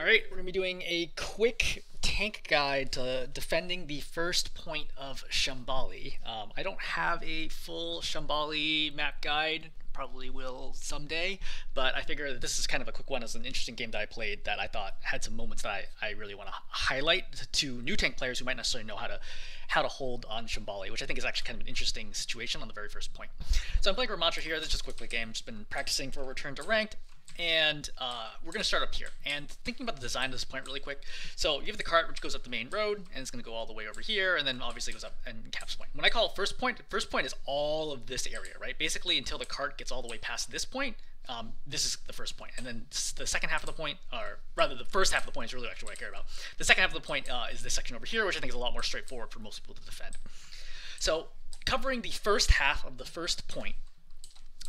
Alright, we're going to be doing a quick tank guide to defending the first point of Shambali. I don't have a full Shambali map guide, probably will someday, but I figure that this is kind of a quick one as an interesting game that I played that I thought had some moments that I really want to highlight to new tank players who might not necessarily know how to hold on Shambali, which I think is actually kind of an interesting situation on the very first point. So I'm playing Rammatra here. This is just a quick play game. Just been practicing for a return to ranked. And we're going to start up here. And thinking about the design of this point really quick. So you have the cart which goes up the main road, and it's going to go all the way over here, and then obviously goes up and caps point. When I call first point is all of this area, right? Basically until the cart gets all the way past this point, this is the first point. And then the second half of the point, or rather the first half of the point is really actually what I care about. The second half of the point is this section over here, which I think is a lot more straightforward for most people to defend. So covering the first half of the first point,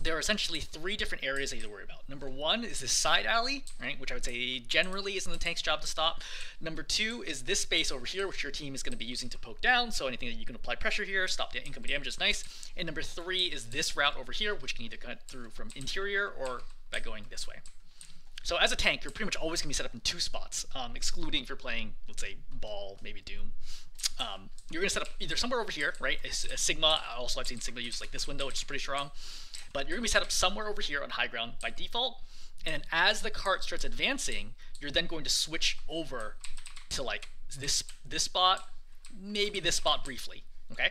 there are essentially three different areas that you have to worry about. Number one is this side alley, right, which I would say generally isn't the tank's job to stop. Number two is this space over here, which your team is going to be using to poke down, so anything that you can apply pressure here, stop the incoming damage is nice. And number three is this route over here, which can either cut through from interior or by going this way. So as a tank, you're pretty much always going to be set up in two spots, excluding if you're playing, let's say, Ball, maybe Doom. You're going to set up either somewhere over here, right? A Sigma, also I've seen Sigma use like this window, which is pretty strong. But you're going to be set up somewhere over here on high ground by default. And then as the cart starts advancing, you're then going to switch over to like this spot, maybe this spot briefly, okay?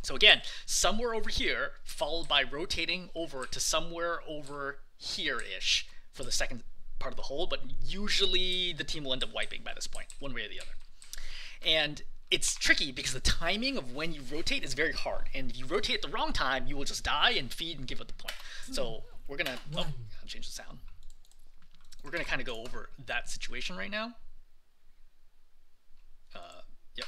So again, somewhere over here, followed by rotating over to somewhere over here-ish for the second part of the hold, but usually the team will end up wiping by this point, one way or the other. And it's tricky because the timing of when you rotate is very hard, and if you rotate at the wrong time, you will just die and feed and give up the point. So we're gonna I'll change the sound. We're gonna kind of go over that situation right now. Yep.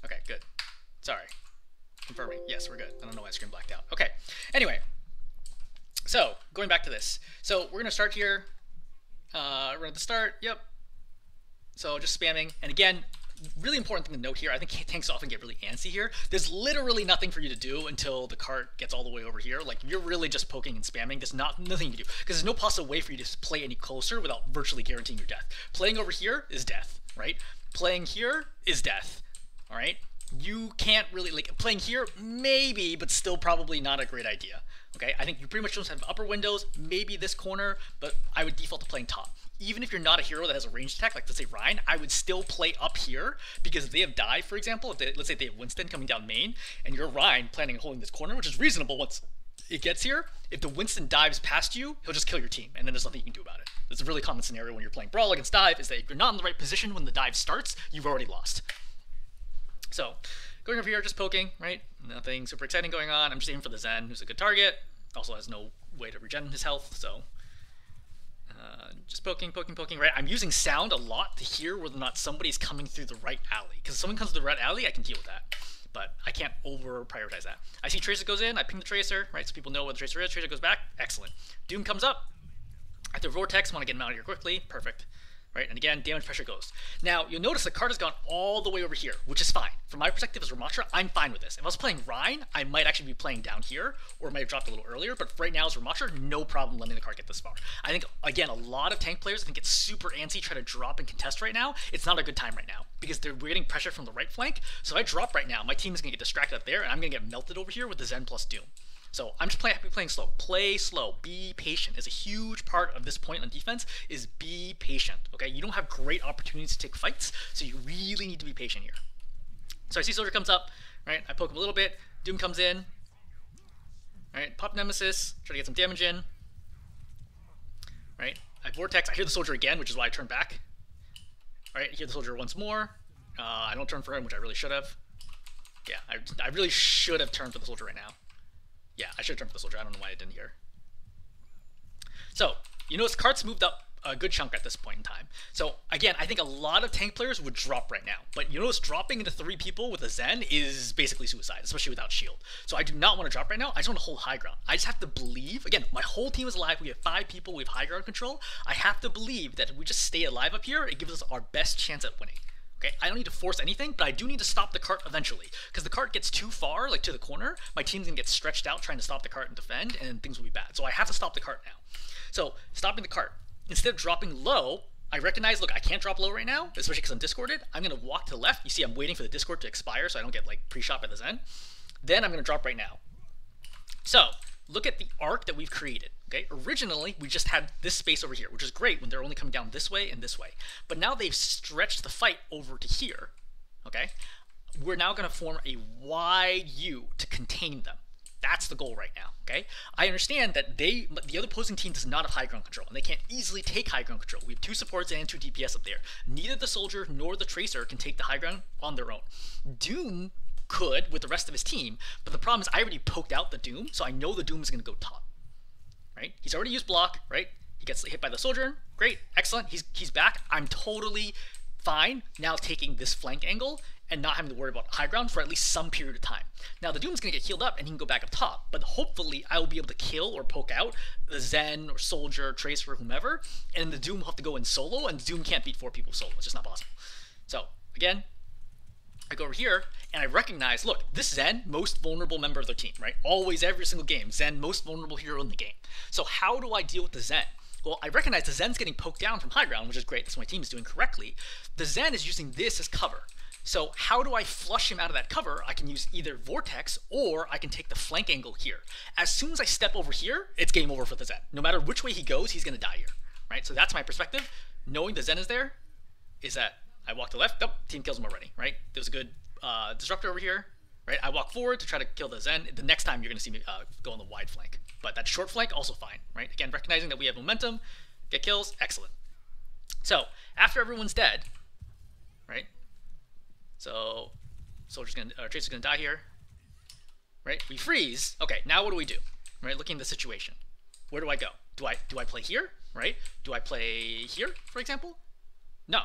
Okay, good. Sorry. Confirming. Yes, we're good. I don't know why the screen blacked out. Okay. Anyway. So, going back to this. So, we're going to start here. We're at the start. Yep. So, just spamming. And again, really important thing to note here, I think tanks often get really antsy here. There's literally nothing for you to do until the cart gets all the way over here. Like, you're really just poking and spamming. There's nothing you can do. Because there's no possible way for you to play any closer without virtually guaranteeing your death. Playing over here is death, right? Playing here is death, all right? You can't really, like, playing here, maybe, but still probably not a great idea. Okay, I think you pretty much just have upper windows, maybe this corner, but I would default to playing top. Even if you're not a hero that has a ranged attack, like let's say Ryan, I would still play up here, because if they have dive, for example, let's say they have Winston coming down main, and you're Ryan planning on holding this corner, which is reasonable once it gets here, if the Winston dives past you, he'll just kill your team, and then there's nothing you can do about it. It's a really common scenario when you're playing Brawl against dive, is that if you're not in the right position when the dive starts, you've already lost. So, going over here, just poking, right? Nothing super exciting going on. I'm just aiming for the Zen, who's a good target. Also has no way to regen his health, so just poking, right? I'm using sound a lot to hear whether or not somebody's coming through the right alley. Because if someone comes through the right alley, I can deal with that. But I can't over-prioritize that. I see Tracer goes in, I ping the Tracer, right? So people know where the Tracer is. Tracer goes back, excellent. Doom comes up. I throw Vortex, want to get him out of here quickly, perfect. Right, and again, damage pressure goes. Now, you'll notice the card has gone all the way over here, which is fine. From my perspective as Rammatra, I'm fine with this. If I was playing Rhine, I might actually be playing down here, or might have dropped a little earlier, but right now as Rammatra, no problem letting the card get this far. I think, again, a lot of tank players, I think it's super antsy, try to drop and contest right now. It's not a good time right now, because we're getting pressure from the right flank, so if I drop right now, my team is going to get distracted up there, and I'm going to get melted over here with the Zen plus Doom. So I'm just playing slow. Play slow. Be patient. Is a huge part of this point on defense is be patient. Okay, you don't have great opportunities to take fights, so you really need to be patient here. So I see Soldier comes up, right? I poke him a little bit. Doom comes in. Right, pop Nemesis. Try to get some damage in. Right, I Vortex. I hear the Soldier again, which is why I turn back. Right, I hear the Soldier once more. I don't turn for him, which I really should have. Yeah, I really should have turned for the Soldier right now. Yeah, I should have turned for the Soldier. I don't know why I didn't hear. So, you notice carts moved up a good chunk at this point in time. So, again, I think a lot of tank players would drop right now. But you notice dropping into 3 people with a Zen is basically suicide, especially without shield. So I do not want to drop right now. I just want to hold high ground. I just have to believe, again, my whole team is alive. We have 5 people. We have high ground control. I have to believe that if we just stay alive up here, it gives us our best chance at winning. Okay, I don't need to force anything, but I do need to stop the cart eventually. Because the cart gets too far, like to the corner, my team's gonna get stretched out trying to stop the cart and defend, and things will be bad. So I have to stop the cart now. So, stopping the cart. Instead of dropping low, I recognize, look, I can't drop low right now, especially because I'm discorded. I'm gonna walk to the left. You see I'm waiting for the discord to expire so I don't get like pre-shot by the Zen. Then I'm gonna drop right now. So, look at the arc that we've created. Okay, originally we just had this space over here, which is great when they're only coming down this way and this way. But now they've stretched the fight over to here. Okay, we're now going to form a wide U to contain them. That's the goal right now. Okay, I understand that the other opposing team does not have high ground control, and they can't easily take high ground control. We have 2 supports and 2 DPS up there. Neither the soldier nor the tracer can take the high ground on their own. Doom could with the rest of his team, but the problem is I already poked out the Doom, so I know the Doom is going to go top. Right? He's already used block, right? He gets hit by the soldier. Great, excellent. He's back. I'm totally fine now taking this flank angle and not having to worry about high ground for at least some period of time. Now the Doom's gonna get healed up and he can go back up top, but hopefully I will be able to kill or poke out the Zen or soldier, tracer, whomever, and the Doom will have to go in solo, and the Doom can't beat 4 people solo. It's just not possible. So again, I go over here and I recognize, look, this Zen, most vulnerable member of their team, right? Always, every single game, Zen, most vulnerable hero in the game. So how do I deal with the Zen? Well, I recognize the Zen's getting poked down from high ground, which is great. That's what my team is doing correctly. The Zen is using this as cover. So how do I flush him out of that cover? I can use either Vortex or I can take the flank angle here. As soon as I step over here, it's game over for the Zen. No matter which way he goes, he's going to die here, right? So that's my perspective. Knowing the Zen is there is that I walk to the left. Oh, team kills him already, right? There was a good disruptor over here, right? I walk forward to try to kill the Zen. The next time you're going to see me go on the wide flank. But that short flank, also fine, right? Again, recognizing that we have momentum, get kills, excellent. So, after everyone's dead, right? So, Tracer's going to die here, right? We freeze. Okay, now what do we do? Right, looking at the situation. Where do I go? Do I play here, right? Do I play here, for example? No.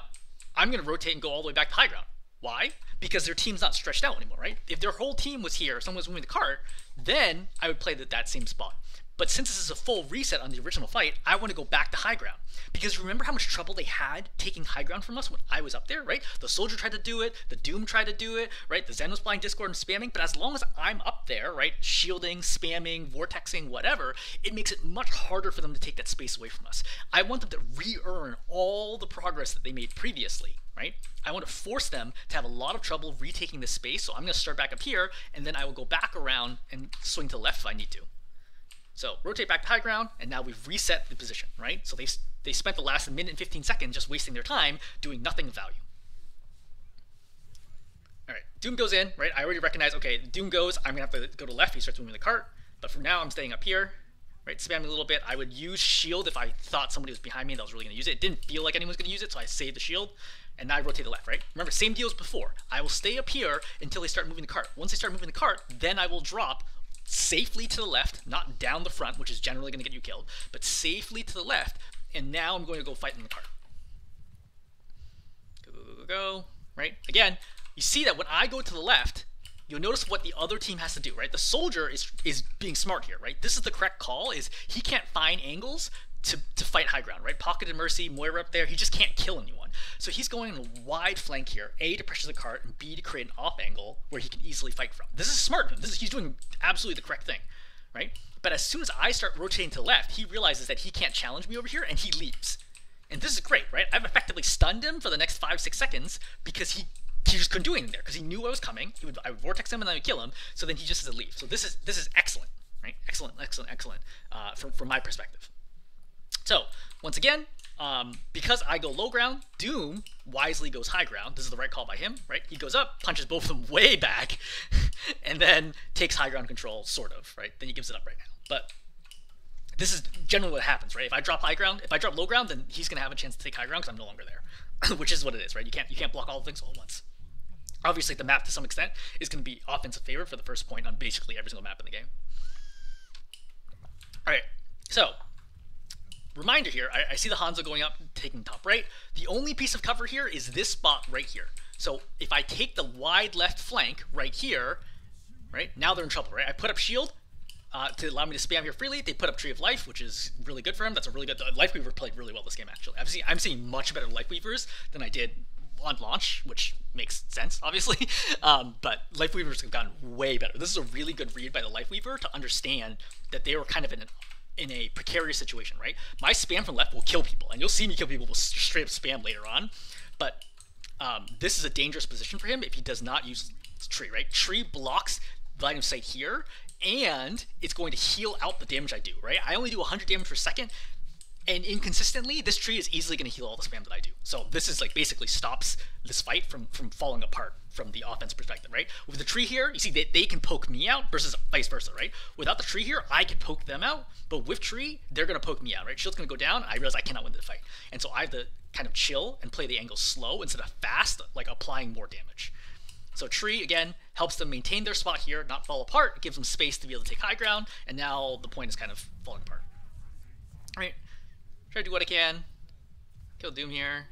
I'm going to rotate and go all the way back to high ground. Why? Because their team's not stretched out anymore, right? If their whole team was here, someone was moving the cart, then I would play that same spot. But since this is a full reset on the original fight, I want to go back to high ground. Because remember how much trouble they had taking high ground from us when I was up there, right? The soldier tried to do it, the Doom tried to do it, right? The Zen was playing Discord and spamming, but as long as I'm up there, right, shielding, spamming, vortexing, whatever, it makes it much harder for them to take that space away from us. I want them to re-earn all the progress that they made previously, right? I want to force them to have a lot of trouble retaking this space, so I'm going to start back up here, and then I will go back around and swing to the left if I need to. So rotate back to high ground, and now we've reset the position, right? So they spent the last minute and 15 seconds just wasting their time doing nothing of value. All right, Doom goes in, right? I already recognize, okay, Doom goes, I'm gonna have to go to left, he starts moving the cart, but for now I'm staying up here, right? Spamming a little bit. I would use shield if I thought somebody was behind me that was really gonna use it. It didn't feel like anyone was gonna use it, so I saved the shield, and now I rotate to the left, right? Remember, same deal as before. I will stay up here until they start moving the cart. Once they start moving the cart, then I will drop safely to the left, not down the front, which is generally going to get you killed, but safely to the left, and now I'm going to go fight in the cart. Go, right? Again, you see that when I go to the left, you'll notice what the other team has to do, right? The soldier is being smart here, right? This is the correct call, is he can't find angles to fight high ground, right? Pocketed Mercy, Moira up there, he just can't kill anyone. So he's going on a wide flank here, A, to pressure the cart, and B, to create an off angle where he can easily fight from. This is smart of him. He's doing absolutely the correct thing, right? But as soon as I start rotating to the left, he realizes that he can't challenge me over here, and he leaves. And this is great, right? I've effectively stunned him for the next 5-6 seconds because he just couldn't do anything there because he knew I was coming. I would vortex him and then I would kill him. So then he just has to leave. So this is excellent, right? Excellent from my perspective. So once again, because I go low ground, Doom wisely goes high ground. This is the right call by him, right? He goes up, punches both of them way back, and then takes high ground control, sort of, right? Then he gives it up right now. But this is generally what happens, right? If I drop low ground, then he's gonna have a chance to take high ground because I'm no longer there, which is what it is, right? You can't block all the things all at once. Obviously, the map to some extent is going to be offensive favor for the first point on basically every single map in the game. All right, so. Reminder here, I see the Hanzo going up, taking top right. The only piece of cover here is this spot right here. So if I take the wide left flank right here, right, now they're in trouble, right? I put up shield to allow me to spam here freely. They put up Tree of Life, which is really good for him. That's a really good, Lifeweaver played really well this game, actually. I'm seeing much better Lifeweavers than I did on launch, which makes sense, obviously. But Life Weavers have gotten way better. This is a really good read by the Life Weaver to understand that they were kind of in a precarious situation, right? My spam from left will kill people, and you'll see me kill people with straight up spam later on. But this is a dangerous position for him if he does not use Tree, right? Tree blocks line of sight here, and it's going to heal out the damage I do, right? I only do 100 damage per second, and inconsistently, this tree is easily going to heal all the spam that I do. So this is like basically stops this fight from falling apart from the offense perspective, right? With the tree here, you see they can poke me out versus vice versa, right? Without the tree here, I can poke them out, but with tree, they're going to poke me out, right? Shield's going to go down, I realize I cannot win the fight. And so I have to kind of chill and play the angle slow instead of fast, like applying more damage. So tree, again, helps them maintain their spot here, not fall apart. It gives them space to be able to take high ground, and now the point is kind of falling apart. All right. Try to do what I can. Kill Doom here.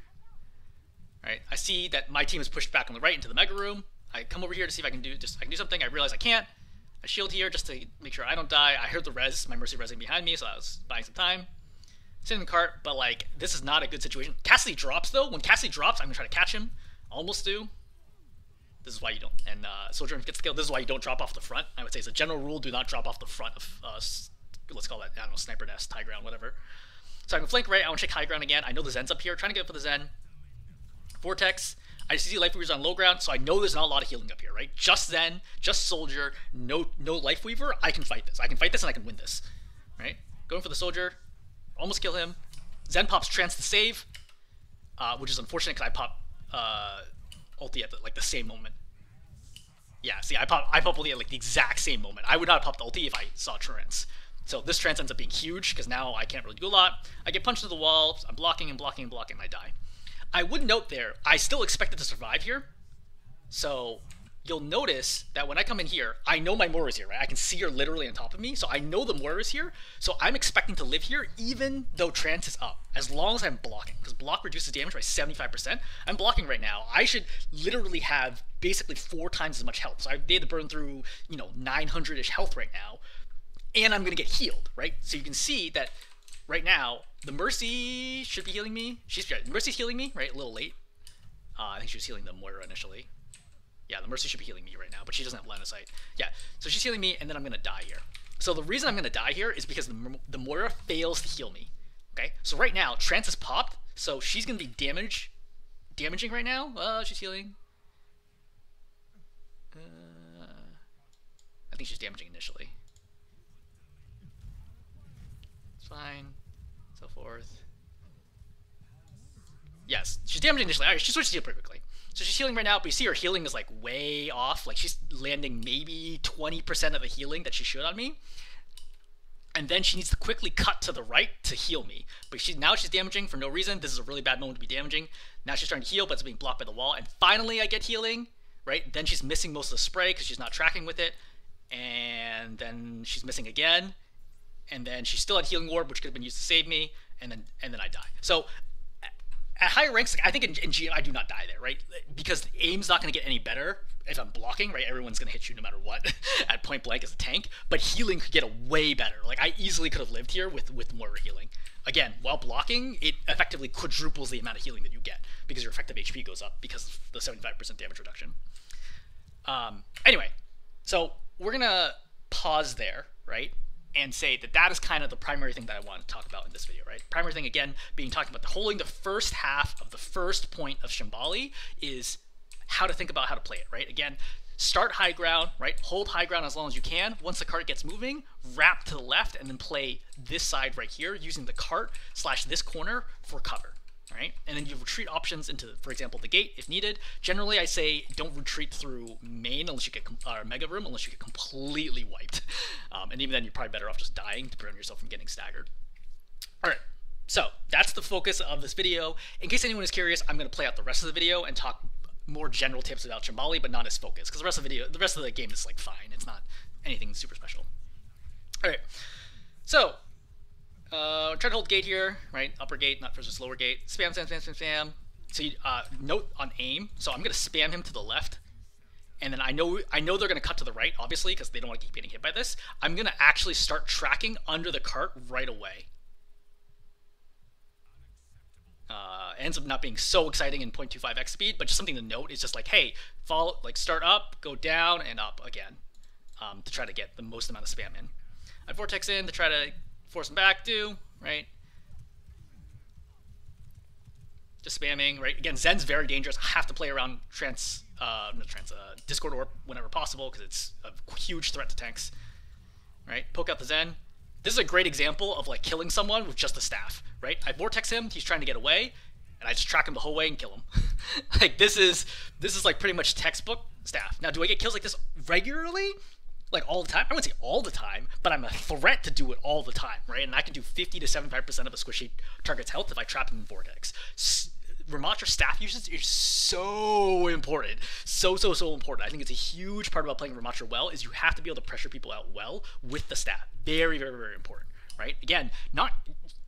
Alright, I see that my team is pushed back on the right into the Mega Room. I come over here to see if I can do something. I realize I can't. I shield here just to make sure I don't die. I heard the res, my Mercy resing behind me, so I was buying some time. Sitting in the cart, but like, this is not a good situation. Cassidy drops though. When Cassidy drops, I'm gonna try to catch him. Almost do. This is why you don't. And Soldier gets killed. This is why you don't drop off the front. I would say as a general rule, do not drop off the front of, let's call that, I don't know, Sniper Nest, High Ground, whatever. So I can flank right, I want to check high ground again. I know the Zen's up here, trying to get up for the Zen. Vortex, I see Life Weaver's on low ground, so I know there's not a lot of healing up here, right? Just Zen, just Soldier, no Life Weaver, I can fight this. I can fight this and I can win this, right? Going for the Soldier, almost kill him. Zen pops Trance to save, which is unfortunate because I pop ulti at the same moment. Yeah, see, I pop ulti at like the exact same moment. I would not have popped ulti if I saw Trance. So this trance ends up being huge because now I can't really do a lot. I get punched into the wall, I'm blocking and blocking and blocking, and I die. I would note there, I still expected to survive here. So you'll notice that when I come in here, I know my Moira's here, right? I can see her literally on top of me, so I know the Moira's here. So I'm expecting to live here even though trance is up, as long as I'm blocking, because block reduces damage by 75%. I'm blocking right now. I should literally have basically 4 times as much health. So I need to burn through, 900-ish health right now. And I'm going to get healed, right? So you can see that right now, the Mercy should be healing me. Mercy's healing me, right? A little late. I think she was healing the Moira initially. Yeah, the Mercy should be healing me right now, but she doesn't have line of sight. Yeah, so she's healing me, and then I'm going to die here. So the reason I'm going to die here is because the Moira fails to heal me, okay? So right now, Trance is popped, so she's going to be damaging right now. She's healing. I think she's damaging initially. Fine, so forth. Yes, she's damaging initially. Alright, she switched to heal pretty quickly. So she's healing right now, but you see her healing is like way off. Like she's landing maybe 20% of the healing that she should on me. And then she needs to quickly cut to the right to heal me. But now she's damaging for no reason. This is a really bad moment to be damaging. Now she's trying to heal, but it's being blocked by the wall. And finally I get healing, right? Then she's missing most of the spray because she's not tracking with it. And then she's missing again. And then she still had healing orb, which could have been used to save me, and then I die. So at higher ranks, I think in GM I do not die there, right? Because aim's not going to get any better if I'm blocking, right? Everyone's going to hit you no matter what at point blank as a tank, but healing could get a way better. Like I easily could have lived here with Moira healing. Again, while blocking, it effectively quadruples the amount of healing that you get because your effective HP goes up because of the 75% damage reduction. Anyway, so we're going to pause there, right? And say that that is kind of the primary thing that I want to talk about in this video, right? Primary thing, again, being talking about holding the first half of the first point of Shambali is how to think about how to play it, right? Again, start high ground, right? Hold high ground as long as you can. Once the cart gets moving, wrap to the left and then play this side right here using the cart / this corner for cover, right? And then you have retreat options into, for example, the gate if needed. Generally, I say don't retreat through main unless you get Mega Room, unless you get completely wiped. And even then, you're probably better off just dying to prevent yourself from getting staggered. All right, so that's the focus of this video. In case anyone is curious, I'm going to play out the rest of the video and talk more general tips about Shambali, but not as focused, because the rest of the game is like fine. It's not anything super special. All right, so try to hold gate here, right? Upper gate, not versus lower gate. Spam, spam, spam, spam, spam. So you, note on aim. So I'm going to spam him to the left. And then I know they're going to cut to the right, obviously, because they don't want to keep getting hit by this. I'm going to actually start tracking under the cart right away. ends up not being so exciting in 0.25x speed, but just something to note is just like, hey, follow, like start up, go down, and up again, to try to get the most amount of spam in. I vortex in to try to force him back, right? Just spamming, right? Again, Zen's very dangerous. I have to play around Discord Orb whenever possible because it's a huge threat to tanks, right? Poke out the Zen. This is a great example of like killing someone with just a staff, right? I vortex him, he's trying to get away, and I just track him the whole way and kill him. Like this is like pretty much textbook staff. Now, do I get kills like this regularly? Like all the time? I wouldn't say all the time, but I'm a threat to do it all the time, right? And I can do 50 to 75% of a squishy target's health if I trap him in vortex. Rammatra staff usage is so important. So important. I think it's a huge part about playing Rammatra well is you have to be able to pressure people out well with the staff. Very important, right? Again, not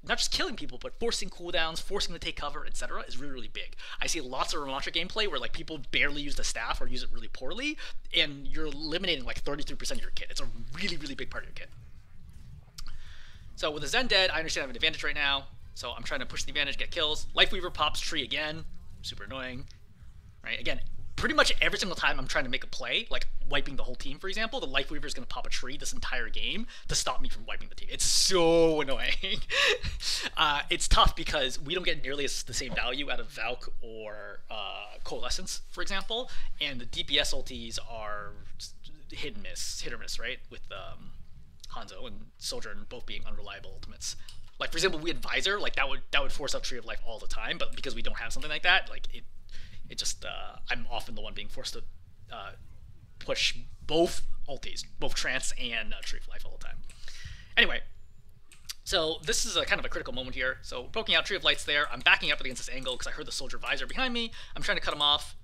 just killing people, but forcing cooldowns, forcing them to take cover, etc. is really big. I see lots of Rammatra gameplay where like people barely use the staff or use it really poorly, and you're eliminating like 33% of your kit. It's a really big part of your kit. So with the Zen dead, I understand I have an advantage right now. So I'm trying to push the advantage, get kills. Lifeweaver pops tree again. Super annoying. Right? Again, pretty much every single time I'm trying to make a play, like wiping the whole team, for example, the Lifeweaver is going to pop a tree this entire game to stop me from wiping the team. It's so annoying. It's tough because we don't get nearly the same value out of Valk or Coalescence, for example, and the DPS ultis are hit or miss, right? With Hanzo and Sojourn both being unreliable ultimates. Like for example, we had Visor, like that would force out Tree of Life all the time, but because we don't have something like that, like it just I'm often the one being forced to push both ultis, both Trance and Tree of Life all the time. Anyway, so this is a kind of a critical moment here. So poking out Tree of Light's there. I'm backing up against this angle because I heard the Soldier Visor behind me. I'm trying to cut him off.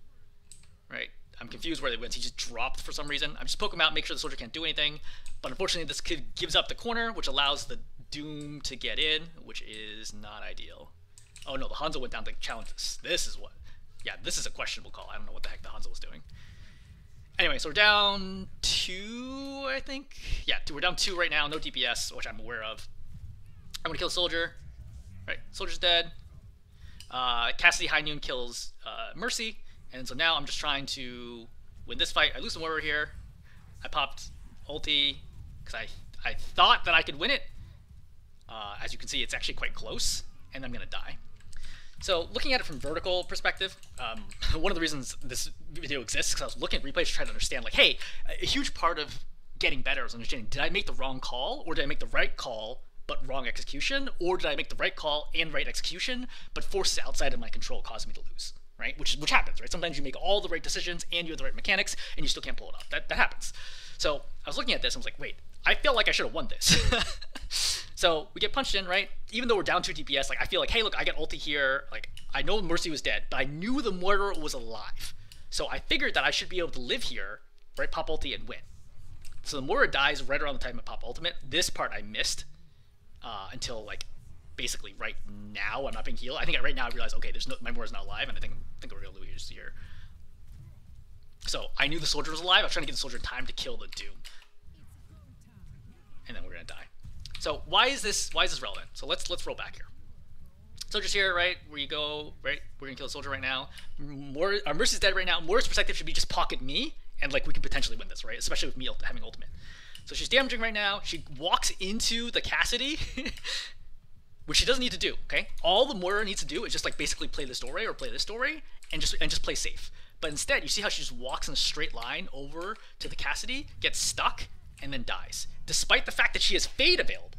Right. I'm confused where they went. He just dropped for some reason. I'm just poking him out, make sure the soldier can't do anything. But unfortunately, this kid gives up the corner, which allows the Doom to get in, which is not ideal. Oh no, the Hanzo went down to challenge this. This is what... Yeah, this is a questionable call. I don't know what the heck the Hanzo was doing. Anyway, so we're down 2, I think? Yeah, we're down 2 right now. No DPS, which I'm aware of. I'm gonna kill the soldier. Right, soldier's dead. Cassidy High Noon kills Mercy. And so now I'm just trying to win this fight. I lose some warrior here. I popped ulti because I thought that I could win it. As you can see, it's actually quite close, and I'm going to die. So looking at it from vertical perspective, one of the reasons this video exists is because I was looking at replays to try to understand, like, hey, a huge part of getting better is understanding, did I make the wrong call, or did I make the right call but wrong execution, or did I make the right call and right execution but forces outside of my control causing me to lose? Right? Which happens, right? Sometimes you make all the right decisions and you have the right mechanics and you still can't pull it off. That happens. So I was looking at this and I was like, wait, I feel like I should have won this. So we get punched in, right? Even though we're down 2 DPS, like I feel like, hey, look, I get ulti here. Like I know Mercy was dead, but I knew the Murderer was alive. So I figured that I should be able to live here, right? Pop ulti and win. So the Murderer dies right around the time of pop ultimate. This part I missed until like basically right now. I'm not being healed. I think right now I realize, okay, my Murderer's not alive, and I think we're gonna lose here. So I knew the soldier was alive. I was trying to give the soldier time to kill the Doom, and then we're gonna die. So why is this relevant? So let's roll back here. Soldier's here, right? Where you go, right? We're gonna kill the soldier right now. Our Mercy's dead right now. Moira's perspective should be just pocket me, and like we can potentially win this, right? Especially with me having ultimate. So she's damaging right now. She walks into the Cassidy, which she doesn't need to do. Okay, all the Moira needs to do is just like basically play this doorway or play this doorway, and just play safe. But instead, you see how she just walks in a straight line over to the Cassidy, gets stuck, and then dies, despite the fact that she has Fade available.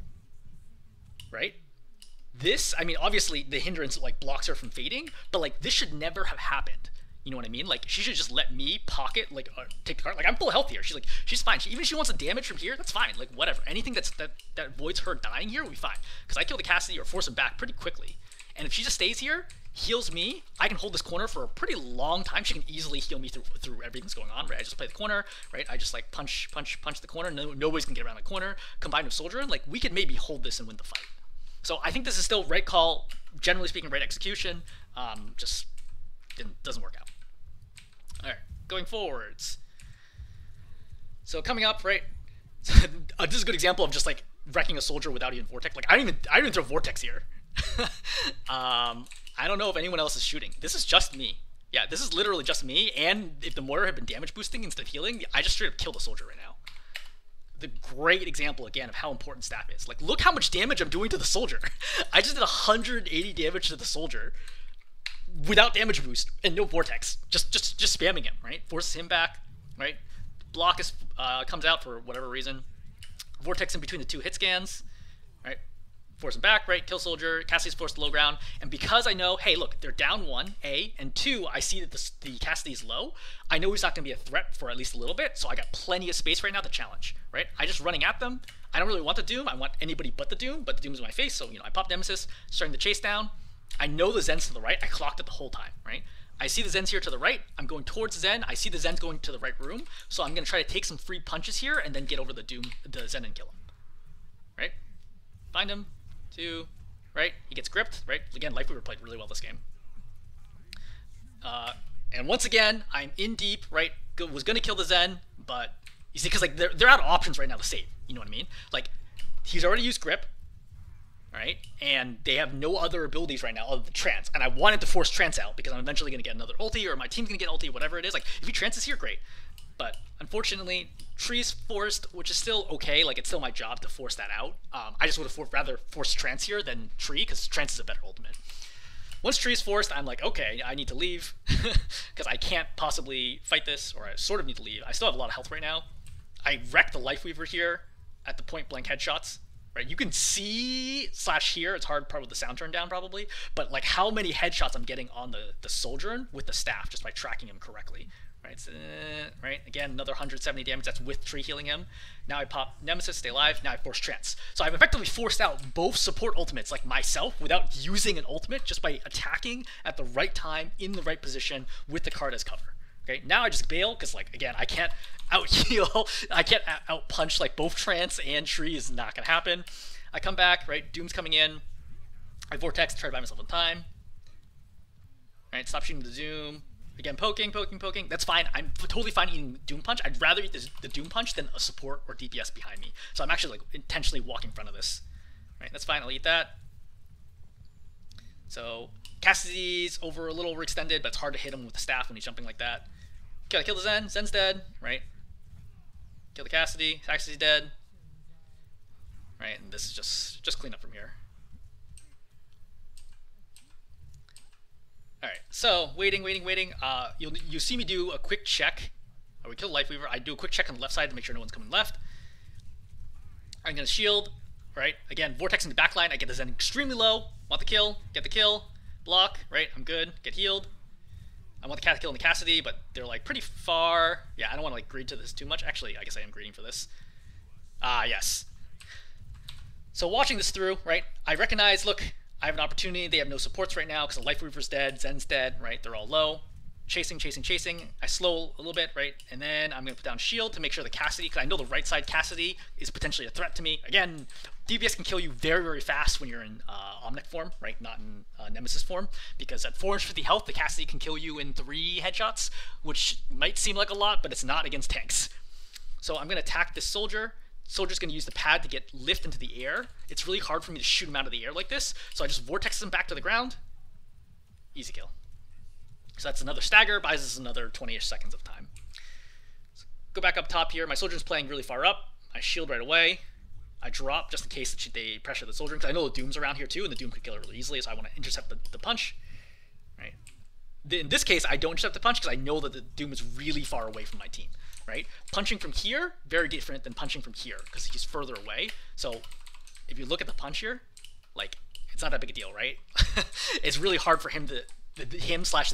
Right? This, I mean, obviously the hindrance like blocks her from fading, but like this should never have happened. You know what I mean? Like she should just let me pocket, like take the card. Like I'm full health here. She's fine. Even if she wants to damage from here, that's fine. Like whatever. Anything that avoids her dying here will be fine. Because I kill the Cassidy or force him back pretty quickly. And if she just stays here, heals me, I can hold this corner for a pretty long time. She can easily heal me through everything that's going on, right? I just play the corner, right? I just like punch the corner. Nobody's gonna get around the corner. Combined with Soldier, like we could maybe hold this and win the fight. So I think this is still right call, generally speaking, right execution. Just doesn't work out. All right, going forwards. So coming up, right? This is a good example of just like wrecking a soldier without even vortex. Like I don't even throw vortex here. I I don't know if anyone else is shooting. This is just me. Yeah, this is literally just me, and if the mortar had been damage boosting instead of healing, I just straight up killed a soldier right now. The great example, again, of how important staff is. Like, look how much damage I'm doing to the soldier. I just did 180 damage to the soldier without damage boost and no vortex. Just spamming him, right? Forces him back, right? Block is comes out for whatever reason. Vortex in between the 2 hit scans, right? Force him back, right? Kill soldier. Cassidy's forced to low ground. And because I know, hey, look, they're down 1, A, and 2, I see that the Cassidy is low. I know he's not going to be a threat for at least a little bit, so I got plenty of space right now to challenge, right? I just running at them. I don't really want the Doom. I want anybody but the Doom in my face, so, I pop Nemesis, starting the chase down. I know the Zen's to the right. I clocked it the whole time, right? I see the Zen's here to the right. I'm going towards Zen. I see the Zen's going to the right room, so I'm going to try to take some free punches here and then get over the Zen and kill him, right? Find him. 2, right? He gets gripped, right? Again, Lifeweaver played really well this game. And once again, I'm in deep, right? Was going to kill the Zen, but you see, because like they're out of options right now to save. You know what I mean? Like, he's already used grip, right? And they have no other abilities right now other than trance. And I wanted to force trance out because I'm eventually going to get another ulti, or my team's going to get ulti, whatever it is. Like, if he trances here, great. But unfortunately, tree's forced, which is still okay. Like, it's still my job to force that out. I just would have rather forced trance here than tree, because trance is a better ultimate. Once tree's forced, I'm like, okay, I need to leave, because I can't possibly fight this, or I sort of need to leave. I still have a lot of health right now. I wrecked the Lifeweaver here at the point blank headshots. Right, you can see / here. It's hard part with the sound turned down probably, but like how many headshots I'm getting on the soldier with the staff just by tracking him correctly. Right, so, right. Again, another 170 damage. That's with tree healing him. Now I pop Nemesis, stay alive. Now I force trance. So I've effectively forced out both support ultimates, like myself, without using an ultimate, just by attacking at the right time in the right position with the card as cover. Okay, now I just bail because, like, again, I can't out heal. I can't out punch like both trance and tree is not gonna happen. I come back, right? Doom's coming in. I vortex, try to buy myself some time. Right, stop shooting the Doom. Again, poking. That's fine. I'm totally fine eating Doom Punch. I'd rather eat the Doom Punch than a support or DPS behind me. So I'm actually like intentionally walking in front of this. Right, that's fine. I'll eat that. So Cassidy's over a little overextended, but it's hard to hit him with the staff when he's jumping like that. Gotta kill the Zen. Zen's dead. Right. Kill the Cassidy. Cassidy's dead. Right, and this is just clean up from here. Alright, so waiting. You see me do a quick check. We kill Lifeweaver. I do a quick check on the left side to make sure no one's coming left. I'm gonna shield, right? Again, vortex in the back line. I get the Zen extremely low. Want the kill, get the kill, block, right? I'm good. Get healed. I want the cat kill on the Cassidy, but they're like pretty far. Yeah, I don't want to like greed to this too much. Actually, I guess I am greeding for this. Yes. So watching this through, right? I recognize, look, I have an opportunity. They have no supports right now because the Lifeweaver's dead, Zen's dead, right? They're all low. Chasing. I slow a little bit, right? And then I'm going to put down shield to make sure the Cassidy, because I know the right side Cassidy is potentially a threat to me. Again, DPS can kill you very, very fast when you're in Omnic form, right? Not in Nemesis form, because at 450 health, the Cassidy can kill you in 3 headshots, which might seem like a lot, but it's not against tanks. So I'm going to attack this soldier. Soldier's going to use the pad to get lift into the air. It's really hard for me to shoot him out of the air like this, so I just vortex him back to the ground. Easy kill. So that's another stagger, buys us another 20-ish seconds of time. So go back up top here. My soldier's playing really far up. I shield right away. I drop just in case they pressure the soldier, because I know the Doom's around here too, and the Doom could kill it really easily, so I want to intercept the punch. Right. In this case, I don't intercept the punch because I know that the Doom is really far away from my team. Right? Punching from here, very different than punching from here, because he's further away. So if you look at the punch here, like, it's not that big a deal, right? It's really hard for him to the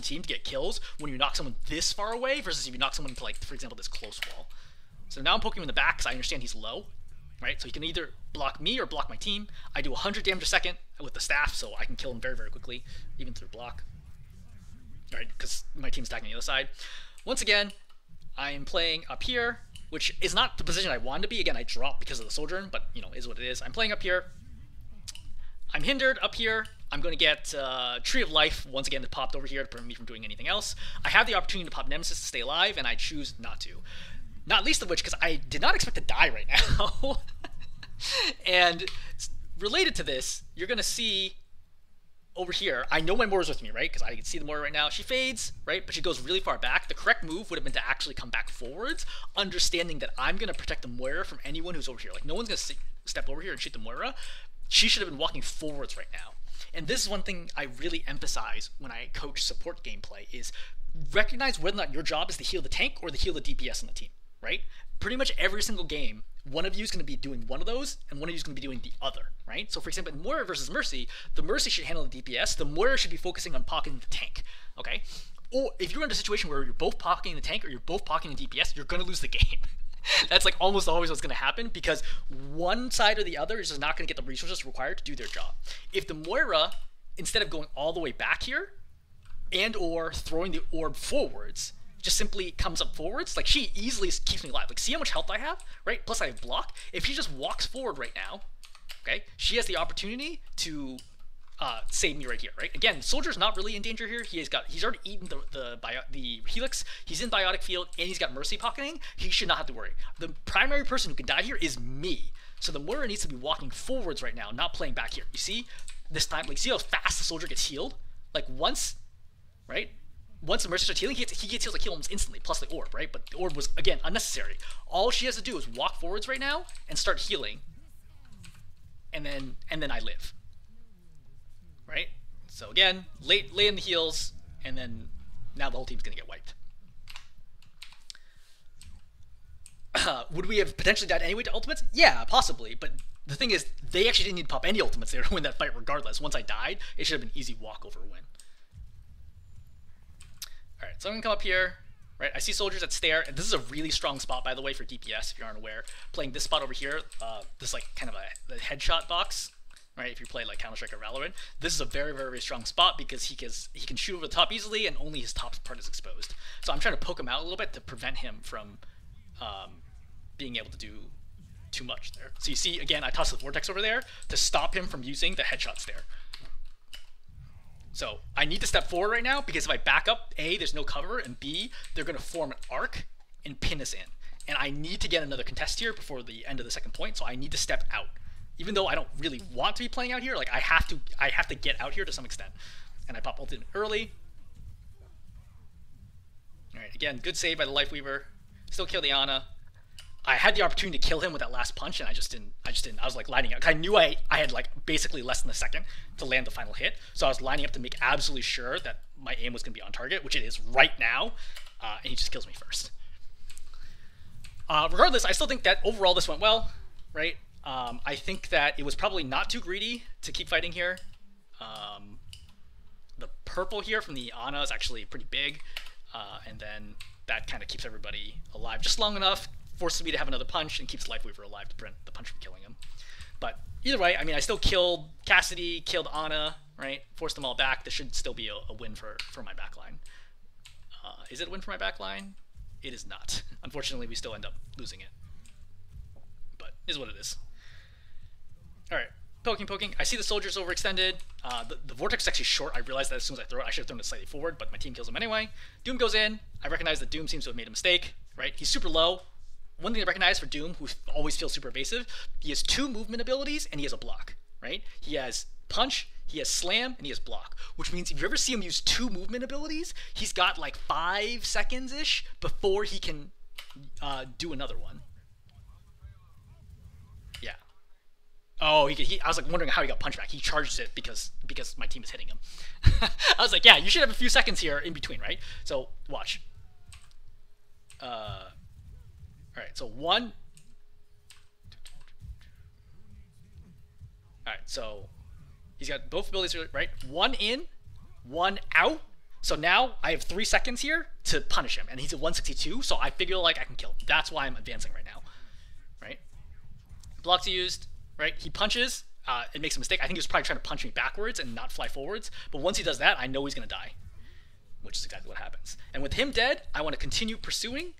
team to get kills when you knock someone this far away versus if you knock someone into, like, for example, this close wall. So now I'm poking him in the back because I understand he's low, right? So he can either block me or block my team. I do 100 damage a second with the staff, so I can kill him very, very quickly, even through block. All right, because my team's attacking the other side. Once again, I am playing up here, which is not the position I wanted to be. Again, I dropped because of the Sojourn, but, you know, is what it is. I'm playing up here. I'm hindered up here. I'm going to get Tree of Life, once again, that popped over here to prevent me from doing anything else. I have the opportunity to pop Nemesis to stay alive, and I choose not to. Not least of which, because I did not expect to die right now. And related to this, you're going to see over here, I know my Moira's with me, right? Because I can see the Moira right now. She fades, right? But she goes really far back. The correct move would have been to actually come back forwards, understanding that I'm going to protect the Moira from anyone who's over here. Like, no one's going to step over here and shoot the Moira. She should have been walking forwards right now. And this is one thing I really emphasize when I coach support gameplay is recognize whether or not your job is to heal the tank or to heal the DPS on the team, right? Pretty much every single game, one of you is going to be doing one of those, and one of you is going to be doing the other, right? So for example, in Moira versus Mercy, the Mercy should handle the DPS, the Moira should be focusing on pocketing the tank, okay? Or if you're in a situation where you're both pocketing the tank or you're both pocketing the DPS, you're going to lose the game. That's like almost always what's going to happen because one side or the other is just not going to get the resources required to do their job. If the Moira, instead of going all the way back here and or throwing the orb forwards, just simply comes up forwards, like she easily keeps me alive. Like, see how much health I have, right? Plus I have block. If she just walks forward right now, okay, she has the opportunity to save me right here, right? Again, Soldier's not really in danger here. He's already eaten the Helix. He's in Biotic Field, and he's got Mercy pocketing. He should not have to worry. The primary person who can die here is me. So the Moira needs to be walking forwards right now, not playing back here. You see, this time, like, see how fast the Soldier gets healed? Like, once, right? Once the Mercy starts healing, he gets healed like heal almost instantly, plus the orb, right? But the orb was, again, unnecessary. All she has to do is walk forwards right now and start healing. And then I live. Right? So again, lay in the heals, and then now the whole team's gonna get wiped. Would we have potentially died anyway to ultimates? Yeah, possibly, but the thing is, they actually didn't need to pop any ultimates there to win that fight regardless. Once I died, it should have been easy walkover win. Alright, so I'm gonna come up here, right? I see soldiers that stare, and this is a really strong spot, by the way, for DPS, if you aren't aware. Playing this spot over here, this like kind of a headshot box, right? If you play like Counter-Strike or Valorant, this is a very, very, very strong spot because he can shoot over the top easily, and only his top part is exposed. So I'm trying to poke him out a little bit to prevent him from being able to do too much there. So you see, again, I tossed the Vortex over there to stop him from using the headshots there. So I need to step forward right now because if I back up, A, there's no cover, and B, they're going to form an arc and pin us in. And I need to get another contest here before the end of the second point, so I need to step out. Even though I don't really want to be playing out here, like I have to get out here to some extent. And I pop ulted in early. Alright, again, good save by the Lifeweaver. Still kill the Ana. I had the opportunity to kill him with that last punch, and I just didn't. I was like lining up. I knew I had like basically less than a second to land the final hit, so I was lining up to make absolutely sure that my aim was going to be on target, which it is right now, and he just kills me first. Regardless, I still think that overall this went well, right? I think that it was probably not too greedy to keep fighting here. The purple here from the Ana is actually pretty big, and then that kind of keeps everybody alive just long enough, forces me to have another punch, and keeps Lifeweaver alive to prevent the punch from killing him. But either way, I mean, I still killed Cassidy, killed Ana, right? Forced them all back. This should still be a win for my backline. Is it a win for my backline? It is not. Unfortunately, we still end up losing it. But it is what it is. Alright, poking. I see the soldiers overextended. The Vortex is actually short. I realized that as soon as I throw it. I should have thrown it slightly forward, but my team kills him anyway. Doom goes in. I recognize that Doom seems to have made a mistake, right? He's super low. One thing to recognize for Doom, who always feels super evasive, he has 2 movement abilities and he has a block, right? He has punch, he has slam, and he has block, which means if you ever see him use 2 movement abilities, he's got like 5 seconds-ish before he can do another one. Yeah. Oh, I was like wondering how he got punch back. He charged it because my team is hitting him. I was like, yeah, you should have a few seconds here in between, right? So watch. Alright, so 1. Alright, so he's got both abilities, right? 1 in, 1 out. So now I have 3 seconds here to punish him, and he's at 162, so I figure like I can kill him. That's why I'm advancing right now, right? Blocks used, right? He punches, it makes a mistake. I think he was probably trying to punch me backwards and not fly forwards, but once he does that, I know he's going to die, which is exactly what happens. And with him dead, I want to continue pursuing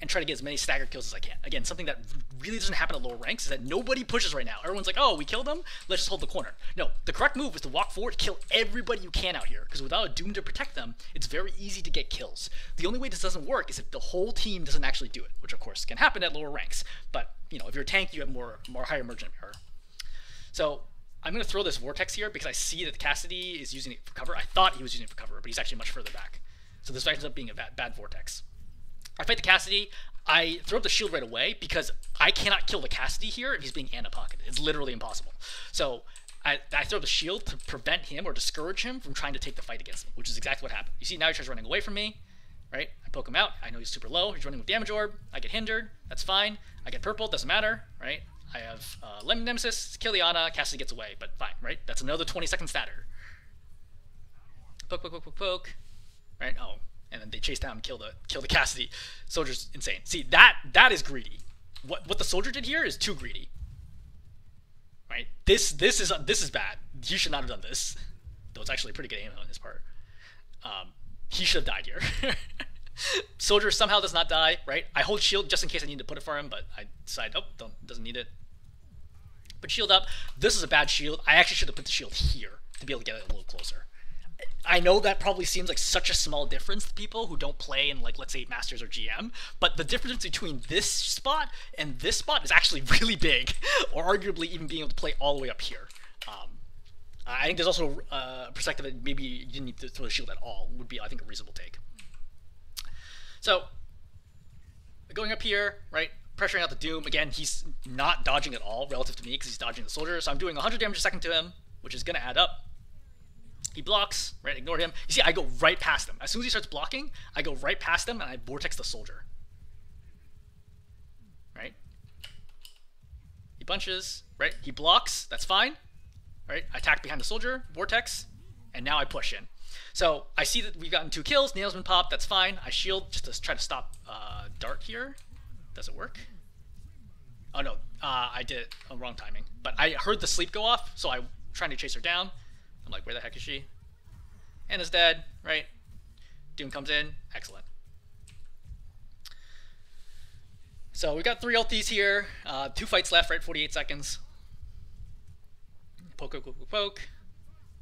and try to get as many stagger kills as I can. Again, something that really doesn't happen at lower ranks is that nobody pushes right now. Everyone's like, oh, we killed them, let's just hold the corner. No, the correct move is to walk forward, kill everybody you can out here, because without a Doom to protect them, it's very easy to get kills. The only way this doesn't work is if the whole team doesn't actually do it, which of course can happen at lower ranks. But, you know, if you're a tank, you have more higher margin of error. So, I'm going to throw this Vortex here because I see that Cassidy is using it for cover. I thought he was using it for cover, but he's actually much further back. So this ends up being a bad Vortex. I fight the Cassidy. I throw up the shield right away because I cannot kill the Cassidy here if he's being Ana-pocketed. It's literally impossible. So I throw the shield to prevent him or discourage him from trying to take the fight against me, which is exactly what happened. You see, now he tries running away from me, right? I poke him out. I know he's super low. He's running with Damage Orb. I get hindered. That's fine. I get purple. Doesn't matter, right? I have Lemon Nemesis, kill the Ana, Cassidy gets away, but fine, right? That's another 20-second statter. Poke, poke, poke, poke, poke. Right? Oh, and then they chase down and kill the Cassidy. Soldier's insane. See, that is greedy. What the soldier did here is too greedy. Right? This is bad. He should not have done this. Though it's actually pretty good aim on his part. He should have died here. Soldier somehow does not die, right? I hold shield just in case I need to put it for him, but I decide, oh, doesn't need it. Put shield up. This is a bad shield. I actually should have put the shield here to be able to get it a little closer. I know that probably seems like such a small difference to people who don't play in, like, let's say Masters or GM, but the difference between this spot and this spot is actually really big, or arguably even being able to play all the way up here. I think there's also a perspective that maybe you didn't need to throw the shield at all would be, I think, a reasonable take. So, going up here, right, pressuring out the Doom. Again, he's not dodging at all relative to me because he's dodging the Soldier. So I'm doing 100 damage a second to him, which is going to add up. He blocks, right, ignore him. You see, I go right past him. As soon as he starts blocking, I go right past him and I Vortex the Soldier. Right? He punches, right? He blocks, that's fine. Right? I attack behind the Soldier, Vortex, and now I push in. So I see that we've gotten 2 kills, Nail's been popped, that's fine. I shield just to try to stop Dart here. Does it work? Oh no, I did it wrong timing. But I heard the sleep go off, so I'm trying to chase her down. I'm like, where the heck is she? Ana's dead, right? Doom comes in, excellent. So we got 3 ultis here, 2 fights left, right? 48 seconds. Poke, poke, poke, poke.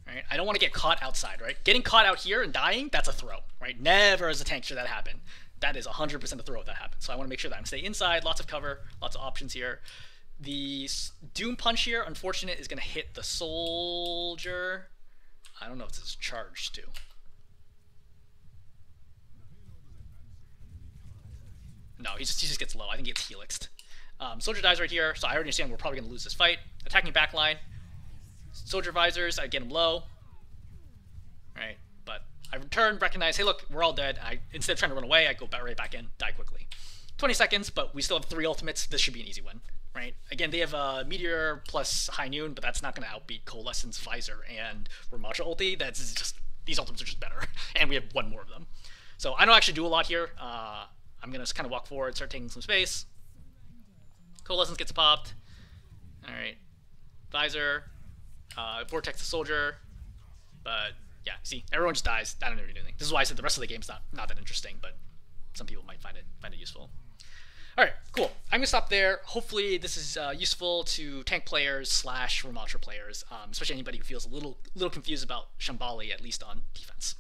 Right? I don't want to get caught outside, right? Getting caught out here and dying, that's a throw, right? Never as a tank should that happen. That is 100% a throw if that happens. So I want to make sure that I'm staying inside, lots of cover, lots of options here. The Doom Punch here, unfortunate, is going to hit the Soldier. I don't know if this is charged too. No, he just gets low. I think he gets helixed. Soldier dies right here, so I already understand we're probably going to lose this fight. Attacking backline. Soldier visors, I get him low. Right, but I return, recognize, hey look, we're all dead. Instead of trying to run away, I go right back in, die quickly. 20 seconds, but we still have 3 ultimates. This should be an easy win, right? Again, they have Meteor plus High Noon, but that's not going to outbeat Coalescence, Visor, and Rammatra ulti. That's just, these ultimates are just better, and we have 1 more of them. So I don't actually do a lot here. I'm going to just kind of walk forward, start taking some space. Coalescence gets popped. All right, Visor. Vortex the Soldier, but yeah, see, everyone just dies. I don't know anything. This is why I said the rest of the game's not that interesting, but some people might find it useful. All right, cool. I'm gonna stop there. Hopefully, this is useful to tank players / Rammatra players, especially anybody who feels a little confused about Shambali, at least on defense.